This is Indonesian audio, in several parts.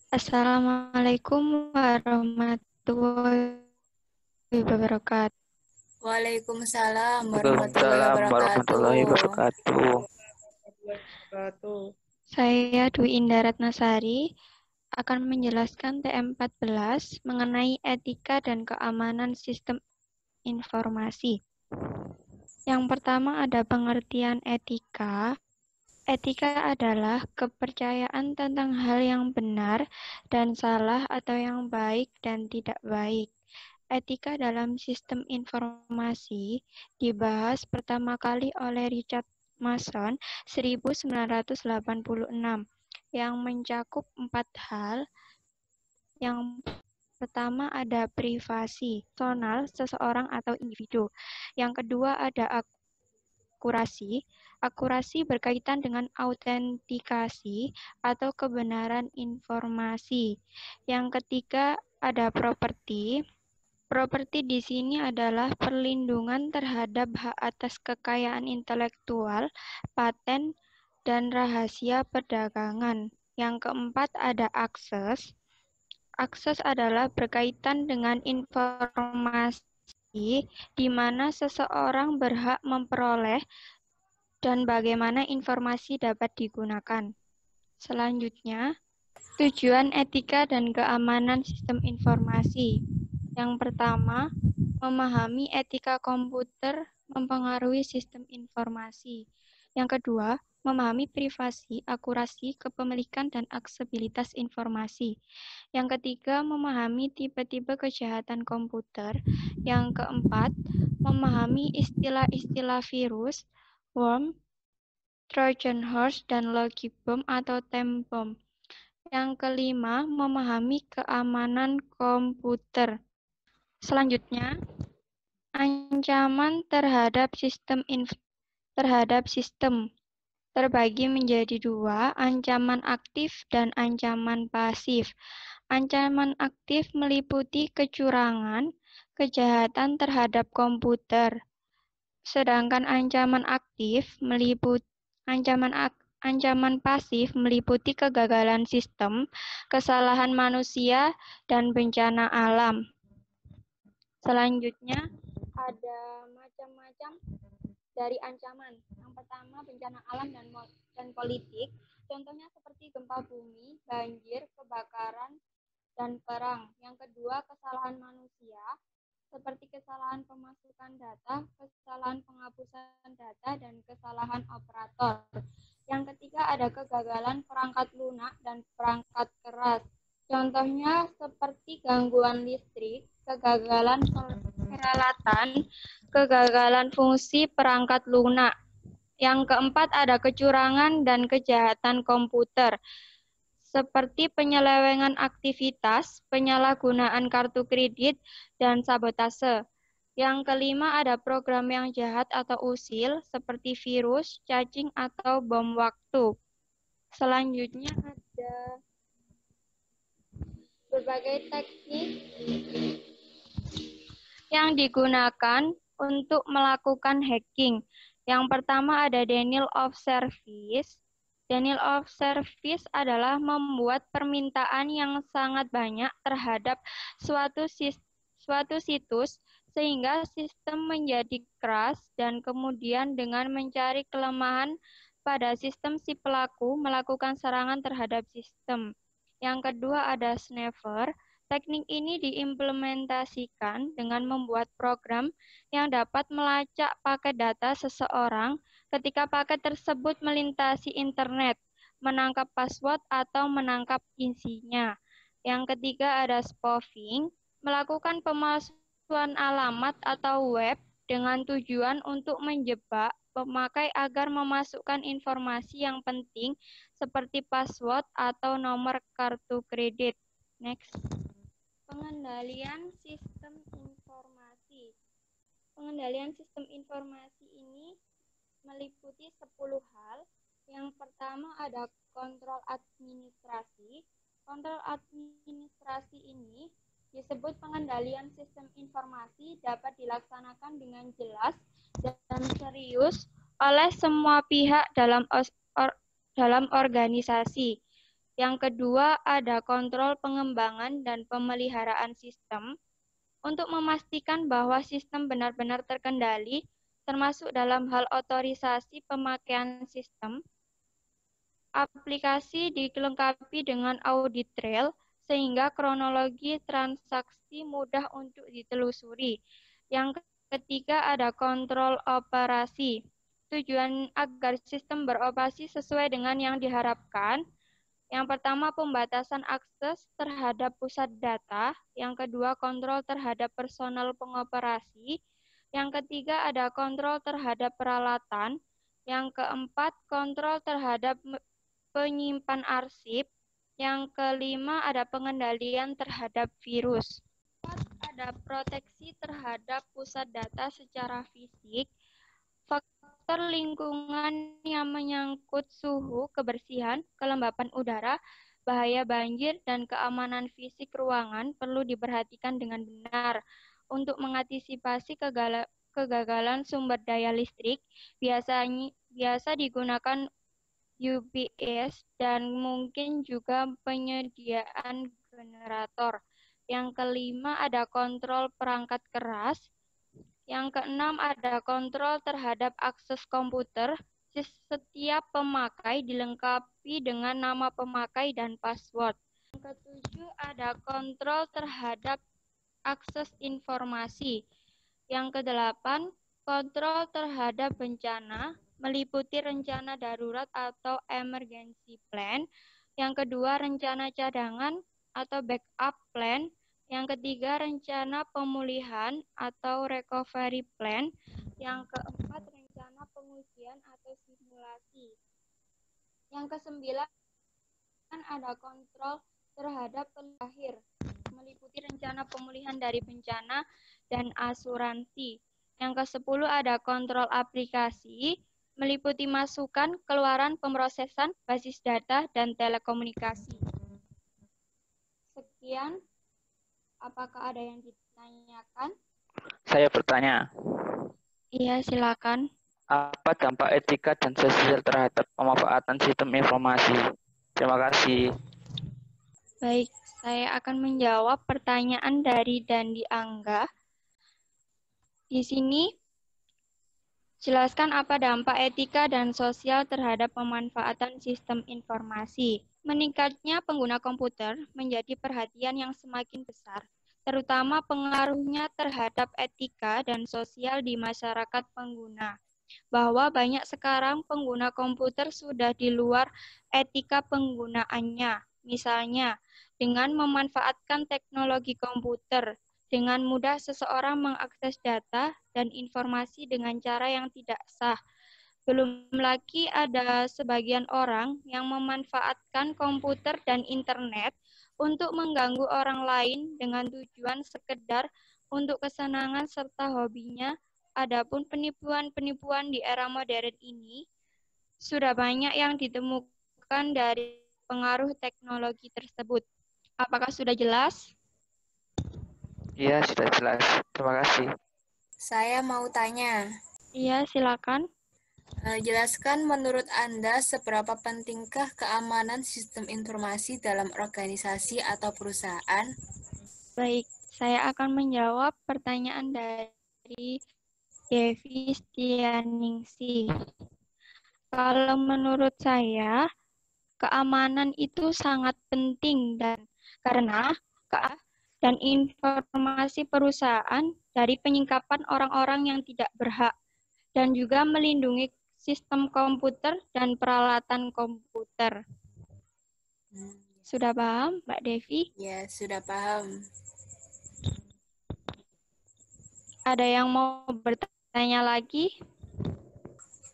Assalamualaikum warahmatullahi wabarakatuh. Waalaikumsalam warahmatullahi Waalaikumsalam warahmatullahi wabarakatuh. wabarakatuh. Saya Dwi Indah Ratnasari akan menjelaskan TM14 mengenai etika dan keamanan sistem informasi. Yang pertama ada pengertian etika. Etika adalah kepercayaan tentang hal yang benar dan salah atau yang baik dan tidak baik. Etika dalam sistem informasi dibahas pertama kali oleh Richard Mason 1986 yang mencakup 4 hal. Yang pertama ada privasi personal seseorang atau individu. Yang kedua ada akurasi. Akurasi berkaitan dengan autentikasi atau kebenaran informasi. Yang ketiga ada properti. Properti di sini adalah perlindungan terhadap hak atas kekayaan intelektual, paten, dan rahasia perdagangan. Yang keempat ada akses. Akses adalah berkaitan dengan informasi di mana seseorang berhak memperoleh dan bagaimana informasi dapat digunakan. Selanjutnya, tujuan etika dan keamanan sistem informasi. Yang pertama, memahami etika komputer mempengaruhi sistem informasi. Yang kedua, memahami privasi, akurasi, kepemilikan, dan aksesibilitas informasi. Yang ketiga, memahami tipe-tipe kejahatan komputer. Yang keempat, memahami istilah-istilah virus, worm, Trojan horse, dan logic bomb atau time bomb. Yang kelima, memahami keamanan komputer. Selanjutnya, ancaman terhadap sistem terbagi menjadi dua, ancaman aktif dan ancaman pasif. Ancaman aktif meliputi kecurangan, kejahatan terhadap komputer. Sedangkan ancaman pasif meliputi kegagalan sistem, kesalahan manusia, dan bencana alam. Selanjutnya ada macam-macam dari ancaman. Yang pertama bencana alam dan politik. Contohnya seperti gempa bumi, banjir, kebakaran, dan perang. Yang kedua kesalahan manusia seperti kesalahan pemasukan data, kesalahan penghapusan data, dan kesalahan operator. Yang ketiga ada kegagalan perangkat lunak dan perangkat keras. Contohnya seperti gangguan listrik, kegagalan peralatan, kegagalan fungsi perangkat lunak. Yang keempat ada kecurangan dan kejahatan komputer, seperti penyelewengan aktivitas, penyalahgunaan kartu kredit, dan sabotase. Yang kelima ada program yang jahat atau usil, seperti virus, cacing, atau bom waktu. Selanjutnya ada berbagai teknik yang digunakan untuk melakukan hacking. Yang pertama ada denial of service. Denial of service adalah membuat permintaan yang sangat banyak terhadap suatu situs sehingga sistem menjadi keras dan kemudian dengan mencari kelemahan pada sistem si pelaku melakukan serangan terhadap sistem. Yang kedua ada sniffer. Teknik ini diimplementasikan dengan membuat program yang dapat melacak paket data seseorang ketika paket tersebut melintasi internet, menangkap password atau menangkap isinya. Yang ketiga ada spoofing, melakukan pemalsuan alamat atau web dengan tujuan untuk menjebak pemakai agar memasukkan informasi yang penting seperti password atau nomor kartu kredit. Next. Pengendalian sistem informasi. Pengendalian sistem informasi ini meliputi 10 hal. Yang pertama ada kontrol administrasi. Kontrol administrasi ini disebut pengendalian sistem informasi dapat dilaksanakan dengan jelas dan serius oleh semua pihak dalam organisasi. Yang kedua, ada kontrol pengembangan dan pemeliharaan sistem untuk memastikan bahwa sistem benar-benar terkendali, termasuk dalam hal otorisasi pemakaian sistem. Aplikasi dilengkapi dengan audit trail, sehingga kronologi transaksi mudah untuk ditelusuri. Yang ketiga, ada kontrol operasi. Tujuan agar sistem beroperasi sesuai dengan yang diharapkan. Yang pertama, pembatasan akses terhadap pusat data. Yang kedua, kontrol terhadap personal pengoperasi. Yang ketiga, ada kontrol terhadap peralatan. Yang keempat, kontrol terhadap penyimpan arsip. Yang kelima, ada pengendalian terhadap virus. Ada proteksi terhadap pusat data secara fisik. Faktor lingkungan yang menyangkut suhu, kebersihan, kelembapan udara, bahaya banjir, dan keamanan fisik ruangan perlu diperhatikan dengan benar. Untuk mengantisipasi kegagalan sumber daya listrik, biasa digunakan UPS dan mungkin juga penyediaan generator. Yang kelima, ada kontrol perangkat keras. Yang keenam, ada kontrol terhadap akses komputer. Setiap pemakai dilengkapi dengan nama pemakai dan password. Yang ketujuh, ada kontrol terhadap akses informasi. Yang kedelapan, kontrol terhadap bencana, meliputi rencana darurat atau emergency plan. Yang kedua, rencana cadangan atau backup plan. Yang ketiga, rencana pemulihan atau recovery plan. Yang keempat, rencana pengujian atau simulasi. Yang kesembilan, ada kontrol terhadap terakhir, meliputi rencana pemulihan dari bencana dan asuransi. Yang ke-10 ada kontrol aplikasi, meliputi masukan, keluaran, pemrosesan, basis data, dan telekomunikasi. Sekian. Apakah ada yang ditanyakan? Saya bertanya. Iya, silakan. Apa dampak etika dan sosial terhadap pemanfaatan sistem informasi? Terima kasih. Baik, saya akan menjawab pertanyaan dari Dandi Angga. Di sini, jelaskan apa dampak etika dan sosial terhadap pemanfaatan sistem informasi. Meningkatnya pengguna komputer menjadi perhatian yang semakin besar, terutama pengaruhnya terhadap etika dan sosial di masyarakat pengguna. Bahwa banyak sekarang pengguna komputer sudah di luar etika penggunaannya. Misalnya, dengan memanfaatkan teknologi komputer, dengan mudah seseorang mengakses data dan informasi dengan cara yang tidak sah. Belum lagi ada sebagian orang yang memanfaatkan komputer dan internet untuk mengganggu orang lain dengan tujuan sekedar untuk kesenangan serta hobinya. Adapun penipuan-penipuan di era modern ini sudah banyak yang ditemukan dari pengaruh teknologi tersebut. Apakah sudah jelas? Iya, sudah jelas. Terima kasih. Saya mau tanya. Iya, silakan. Jelaskan menurut Anda seberapa pentingkah keamanan sistem informasi dalam organisasi atau perusahaan? Baik, saya akan menjawab pertanyaan dari Devi Stianingsih. Kalau menurut saya, keamanan itu sangat penting karena dan informasi perusahaan dari penyingkapan orang-orang yang tidak berhak dan juga melindungi sistem komputer dan peralatan komputer. Sudah paham, Mbak Devi? Ya, sudah paham. Ada yang mau bertanya lagi?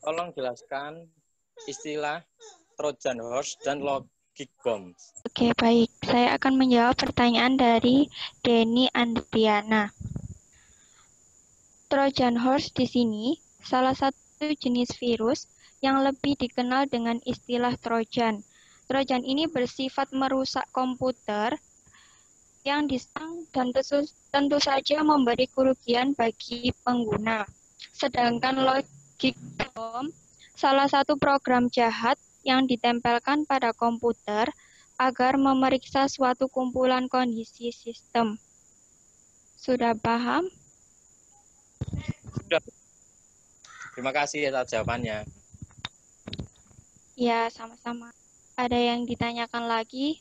Tolong jelaskan istilah Trojan Horse dan Logic Bomb. Oke, baik. Saya akan menjawab pertanyaan dari Denny Andriana. Trojan Horse di sini salah satu jenis virus yang lebih dikenal dengan istilah Trojan. Trojan ini bersifat merusak komputer yang disang dan tentu saja memberi kerugian bagi pengguna. Sedangkan Logic Bomb, salah satu program jahat yang ditempelkan pada komputer agar memeriksa suatu kumpulan kondisi sistem. Sudah paham? Sudah. Terima kasih atas jawabannya. Ya, sama-sama. Ada yang ditanyakan lagi?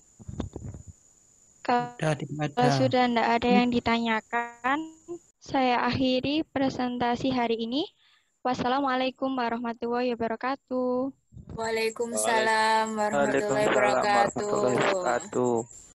Sudah tidak Kalau ada. sudah tidak ada yang ditanyakan, saya akhiri presentasi hari ini. Wassalamualaikum warahmatullahi wabarakatuh. Waalaikumsalam warahmatullahi Waalaikumsalam warahmatullahi wabarakatuh. wabarakatuh.